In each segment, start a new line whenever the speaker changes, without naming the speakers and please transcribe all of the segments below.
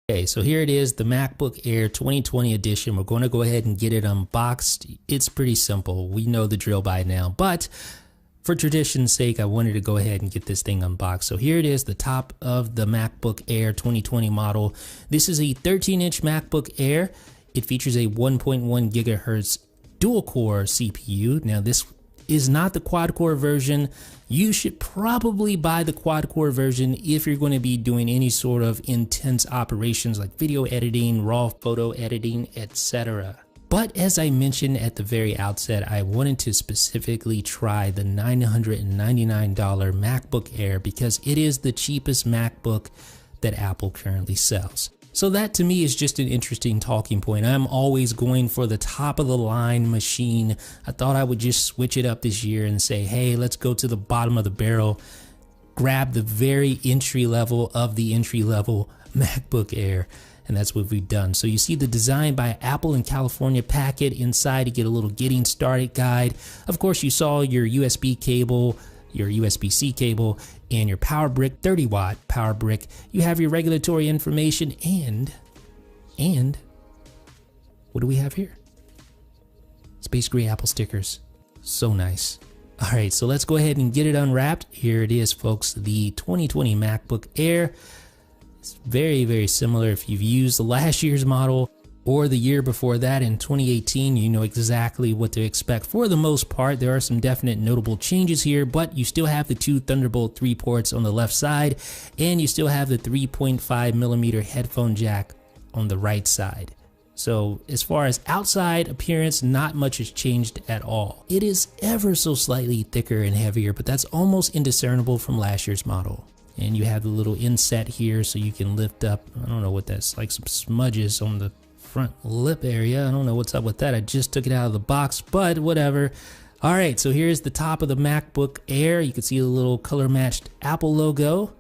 Okay, so here it is, the MacBook Air 2020 edition. We're going to go ahead and get it unboxed. It's pretty simple. We know the drill by now, but for tradition's sake, I wanted to go ahead and get this thing unboxed. So here it is, the top of the MacBook Air 2020 model. This is a 13-inch MacBook Air. It features a 1.1 gigahertz dual-core CPU. Now, this is not the quad-core version. You should probably buy the quad-core version if you're going to be doing any sort of intense operations like video editing, raw photo editing, etc. But as I mentioned at the very outset, I wanted to specifically try the $999 MacBook Air because it is the cheapest MacBook that Apple currently sells. So that to me is just an interesting talking point. I'm always going for the top of the line machine. I thought I would just switch it up this year and say, hey, let's go to the bottom of the barrel, grab the very entry level of the entry level MacBook Air. And that's what we've done. So you see the design by Apple in California packet. Inside you get a little getting started guide. Of course, you saw your USB cable, your USB-C cable, and your power brick, 30-watt power brick. You have your regulatory information and what do we have here? Space gray Apple stickers. So nice. All right, so let's go ahead and get it unwrapped. Here it is, folks, the 2020 MacBook Air. It's very, very similar. If you've used the last year's model or the year before that in 2018, you know exactly what to expect. For the most part, there are some definite notable changes here, but you still have the two Thunderbolt 3 ports on the left side, and you still have the 3.5mm headphone jack on the right side. So as far as outside appearance, not much has changed at all. It is ever so slightly thicker and heavier, but that's almost indiscernible from last year's model. And you have the little inset here so you can lift up, I don't know what that's like, some smudges on the front lip area. I don't know what's up with that. I just took it out of the box, but whatever. All right, so here's the top of the MacBook Air. You can see the little color matched Apple logo,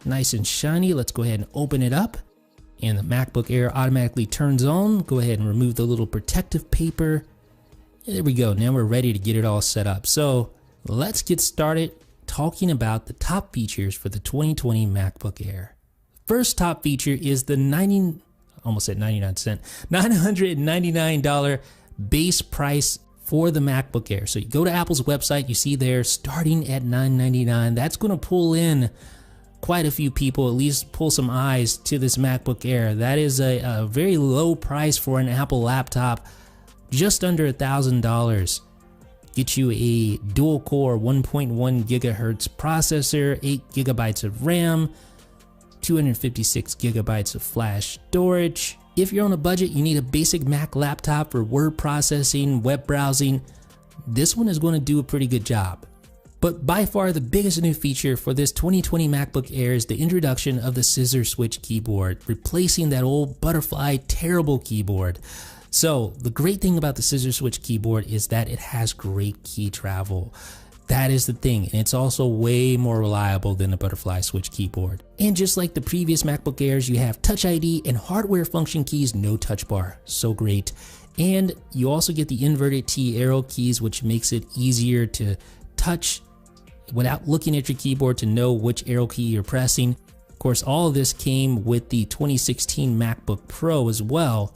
nice and shiny. Let's go ahead and open it up, and the MacBook Air automatically turns on. Go ahead and remove the little protective paper. There we go. Now we're ready to get it all set up. So let's get started talking about the top features for the 2020 MacBook Air. First top feature is the $999 base price for the MacBook Air. So you go to Apple's website, you see there starting at $999. That's going to pull in quite a few people, at least pull some eyes to this MacBook Air. That is a very low price for an Apple laptop, just under $1,000. Get you a dual core 1.1 gigahertz processor, 8 gigabytes of RAM, 256 gigabytes of flash storage. If you're on a budget, you need a basic Mac laptop for word processing, web browsing. This one is going to do a pretty good job. But by far the biggest new feature for this 2020 MacBook Air is the introduction of the scissor switch keyboard, replacing that old butterfly terrible keyboard. So the great thing about the scissor switch keyboard is that it has great key travel. That is the thing, and it's also way more reliable than the butterfly switch keyboard. And just like the previous MacBook Airs, you have Touch ID and hardware function keys, no touch bar. So great. And you also get the inverted T arrow keys, which makes it easier to touch without looking at your keyboard to know which arrow key you're pressing. Of course, all of this came with the 2016 MacBook Pro as well.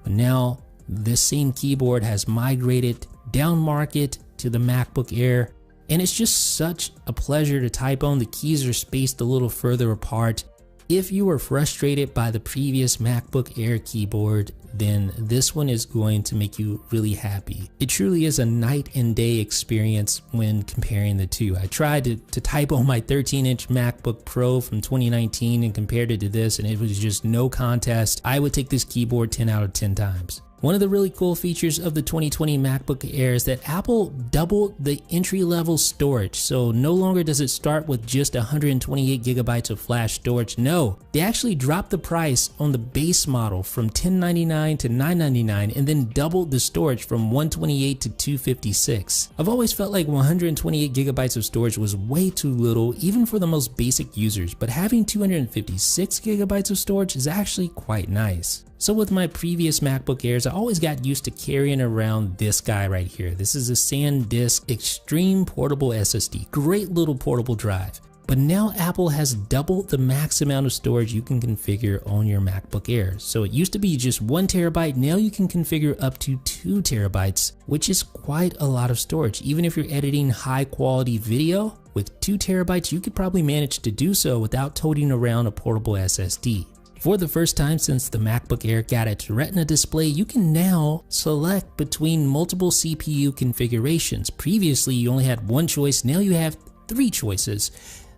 But now this same keyboard has migrated down market to the MacBook Air, and it's just such a pleasure to type on. The keys are spaced a little further apart. If you were frustrated by the previous MacBook Air keyboard, then this one is going to make you really happy. It truly is a night and day experience when comparing the two. I tried to type on my 13-inch MacBook Pro from 2019 and compared it to this, and it was just no contest. I would take this keyboard 10 out of 10 times. One of the really cool features of the 2020 MacBook Air is that Apple doubled the entry-level storage. So no longer does it start with just 128 gigabytes of flash storage. No, they actually dropped the price on the base model from $1099 to $999 and then doubled the storage from 128 to 256. I've always felt like 128 gigabytes of storage was way too little, even for the most basic users, but having 256 gigabytes of storage is actually quite nice. So with my previous MacBook Airs, I always got used to carrying around this guy right here. This is a SanDisk Extreme Portable SSD. Great little portable drive. But now Apple has doubled the max amount of storage you can configure on your MacBook Air. So it used to be just 1 terabyte, now you can configure up to 2 terabytes, which is quite a lot of storage. Even if you're editing high quality video, with 2 terabytes you could probably manage to do so without toting around a portable SSD. For the first time since the MacBook Air got its Retina display, you can now select between multiple CPU configurations. Previously you only had one choice, now you have 3 choices.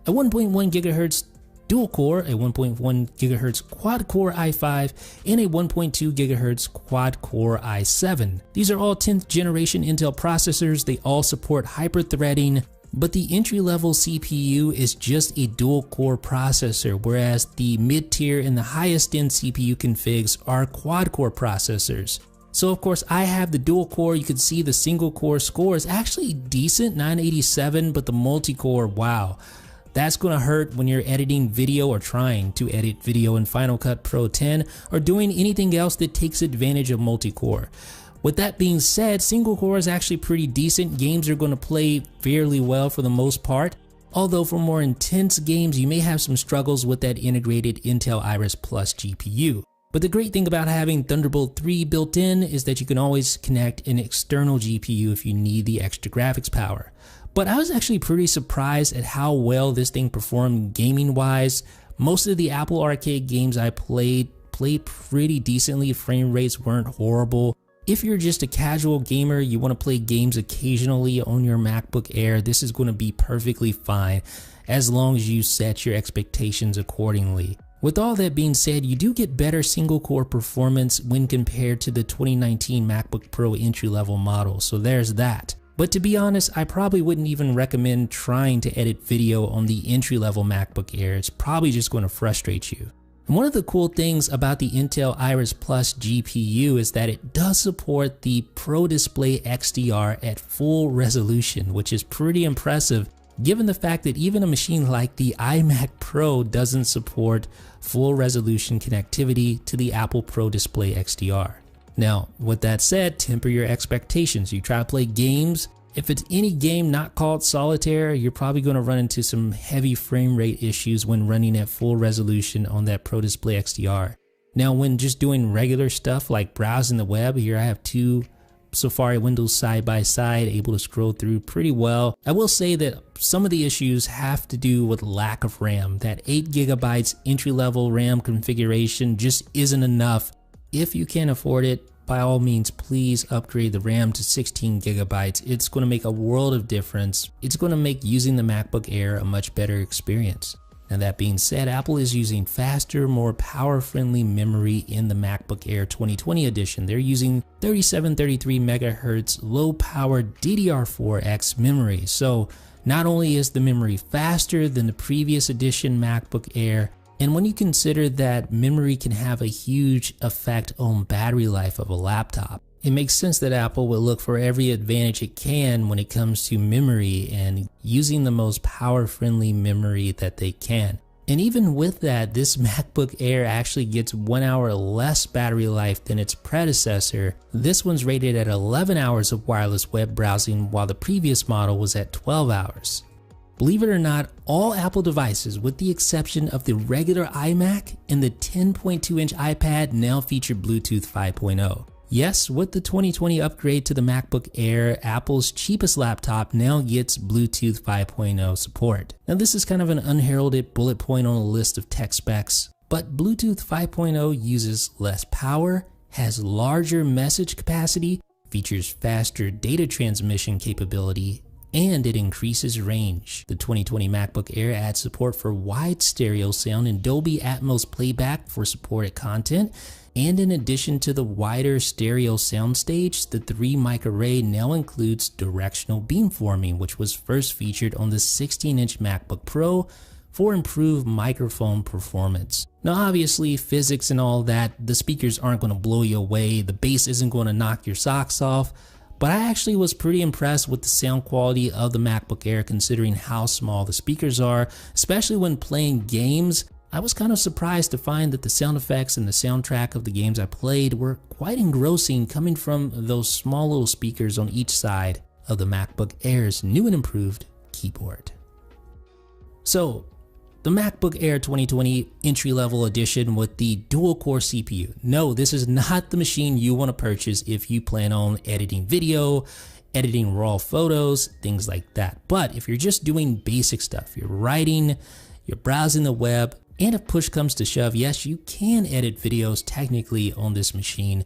A 1.1 GHz dual core, a 1.1 GHz quad core i5, and a 1.2 GHz quad core i7. These are all 10th generation Intel processors. They all support hyper-threading, but the entry-level CPU is just a dual core processor, whereas the mid-tier and the highest-end CPU configs are quad core processors. So of course I have the dual core. You can see the single core score is actually decent, 987, but the multi-core, wow. That's gonna hurt when you're editing video or trying to edit video in Final Cut Pro 10 or doing anything else that takes advantage of multi-core. With that being said, single core is actually pretty decent. Games are gonna play fairly well for the most part. Although for more intense games, you may have some struggles with that integrated Intel Iris Plus GPU. But the great thing about having Thunderbolt 3 built in is that you can always connect an external GPU if you need the extra graphics power. But I was actually pretty surprised at how well this thing performed gaming wise. Most of the Apple Arcade games I played pretty decently. Frame rates weren't horrible. If you're just a casual gamer, you want to play games occasionally on your MacBook Air, this is going to be perfectly fine as long as you set your expectations accordingly. With all that being said, you do get better single core performance when compared to the 2019 MacBook Pro entry-level model, so there's that. But to be honest, I probably wouldn't even recommend trying to edit video on the entry-level MacBook Air. It's probably just going to frustrate you. And one of the cool things about the Intel Iris Plus GPU is that it does support the Pro Display XDR at full resolution, which is pretty impressive given the fact that even a machine like the iMac Pro doesn't support full resolution connectivity to the Apple Pro Display XDR. Now, with that said, temper your expectations. You try to play games, if it's any game not called solitaire, you're probably going to run into some heavy frame rate issues when running at full resolution on that Pro Display XDR. Now, when just doing regular stuff like browsing the web, here I have 2 Safari windows side by side, able to scroll through pretty well. I will say that some of the issues have to do with lack of RAM. That 8 GB entry-level RAM configuration just isn't enough. If you can't afford it, by all means, please upgrade the RAM to 16 GB. It's going to make a world of difference. It's going to make using the MacBook Air a much better experience. Now that being said, Apple is using faster, more power-friendly memory in the MacBook Air 2020 edition. They're using 3733 MHz low-power DDR4X memory. So not only is the memory faster than the previous edition MacBook Air, and when you consider that memory can have a huge effect on battery life of a laptop, it makes sense that Apple will look for every advantage it can when it comes to memory and using the most power-friendly memory that they can. And even with that, this MacBook Air actually gets 1 hour less battery life than its predecessor. This one's rated at 11 hours of wireless web browsing, while the previous model was at 12 hours. Believe it or not, all Apple devices, with the exception of the regular iMac and the 10.2-inch iPad, now feature Bluetooth 5.0. Yes, with the 2020 upgrade to the MacBook Air, Apple's cheapest laptop now gets Bluetooth 5.0 support. Now this is kind of an unheralded bullet point on a list of tech specs, but Bluetooth 5.0 uses less power, has larger message capacity, features faster data transmission capability, and it increases range. The 2020 MacBook Air adds support for wide stereo sound and Dolby Atmos playback for supported content. And in addition to the wider stereo soundstage, the 3-mic array now includes directional beamforming, which was first featured on the 16-inch MacBook Pro for improved microphone performance. Now obviously, physics and all that, the speakers aren't going to blow you away, the bass isn't going to knock your socks off, but I actually was pretty impressed with the sound quality of the MacBook Air considering how small the speakers are, especially when playing games. I was kind of surprised to find that the sound effects and the soundtrack of the games I played were quite engrossing, coming from those small little speakers on each side of the MacBook Air's new and improved keyboard. So the MacBook Air 2020 entry-level edition with the dual-core CPU. No, this is not the machine you want to purchase if you plan on editing video, editing raw photos, things like that. But if you're just doing basic stuff, you're writing, you're browsing the web, and if push comes to shove, yes, you can edit videos technically on this machine,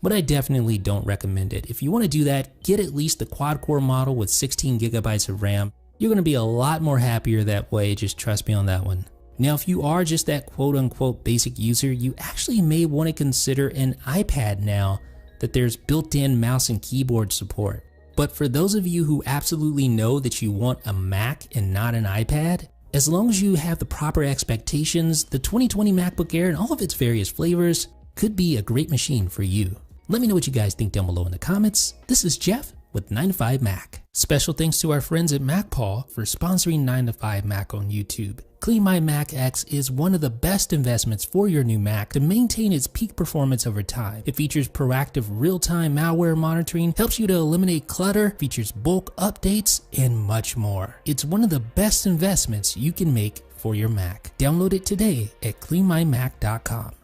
but I definitely don't recommend it. If you want to do that, get at least the quad-core model with 16 gigabytes of RAM. You're going to be a lot more happier that way, just trust me on that one. Now, if you are just that quote-unquote basic user, you actually may want to consider an iPad now that there's built-in mouse and keyboard support. But for those of you who absolutely know that you want a Mac and not an iPad, as long as you have the proper expectations, the 2020 MacBook Air and all of its various flavors could be a great machine for you. Let me know what you guys think down below in the comments. This is Jeff with 9to5Mac. Special thanks to our friends at MacPaw for sponsoring 9to5Mac on YouTube. Clean My Mac X is one of the best investments for your new Mac to maintain its peak performance over time. It features proactive real-time malware monitoring, helps you to eliminate clutter, features bulk updates, and much more. It's one of the best investments you can make for your Mac. Download it today at cleanmymac.com.